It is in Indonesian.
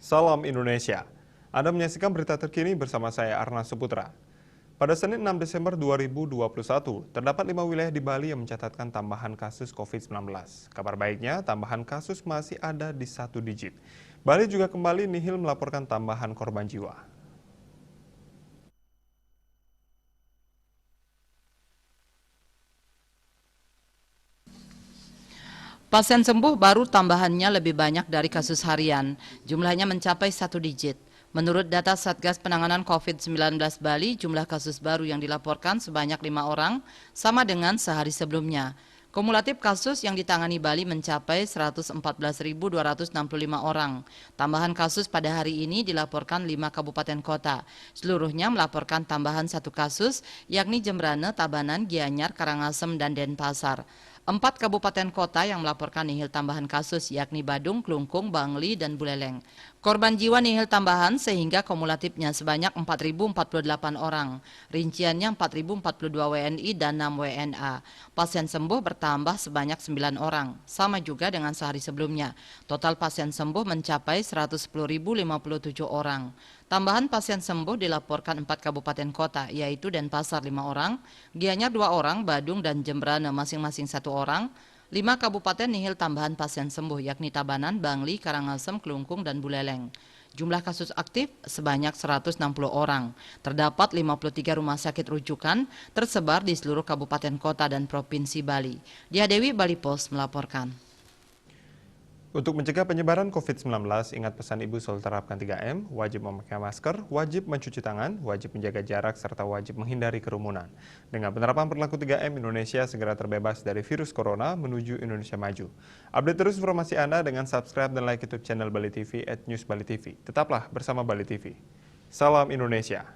Salam Indonesia. Anda menyaksikan berita terkini bersama saya Arna Suputra. Pada Senin 6 Desember 2021, terdapat 5 wilayah di Bali yang mencatatkan tambahan kasus COVID-19. Kabar baiknya, tambahan kasus masih ada di 1 digit. Bali juga kembali nihil melaporkan tambahan korban jiwa. Pasien sembuh baru tambahannya lebih banyak dari kasus harian. Jumlahnya mencapai 1 digit. Menurut data Satgas Penanganan COVID-19 Bali, jumlah kasus baru yang dilaporkan sebanyak 5 orang, sama dengan sehari sebelumnya. Kumulatif kasus yang ditangani Bali mencapai 114.265 orang. Tambahan kasus pada hari ini dilaporkan 5 kabupaten kota. Seluruhnya melaporkan tambahan 1 kasus, yakni Jembrane, Tabanan, Gianyar, Karangasem, dan Denpasar. 4 kabupaten kota yang melaporkan nihil tambahan kasus yakni Badung, Klungkung, Bangli, dan Buleleng. Korban jiwa nihil tambahan sehingga kumulatifnya sebanyak 4.048 orang. Rinciannya 4.042 WNI dan 6 WNA. Pasien sembuh bertambah sebanyak 9 orang, sama juga dengan sehari sebelumnya. Total pasien sembuh mencapai 110.057 orang. Tambahan pasien sembuh dilaporkan 4 kabupaten kota, yaitu Denpasar 5 orang, Gianyar 2 orang, Badung dan Jembrane masing-masing 1 orang. 5 kabupaten nihil tambahan pasien sembuh, yakni Tabanan, Bangli, Karangasem, Klungkung, dan Buleleng. Jumlah kasus aktif sebanyak 160 orang. Terdapat 53 rumah sakit rujukan tersebar di seluruh kabupaten kota dan provinsi Bali. Dia Dewi, Bali Post melaporkan. Untuk mencegah penyebaran COVID-19, ingat pesan Ibu soal terapkan 3M, wajib memakai masker, wajib mencuci tangan, wajib menjaga jarak, serta wajib menghindari kerumunan. Dengan penerapan perilaku 3M, Indonesia segera terbebas dari virus corona menuju Indonesia maju. Update terus informasi Anda dengan subscribe dan like YouTube channel Bali TV @newsbalitv. Tetaplah bersama Bali TV. Salam Indonesia.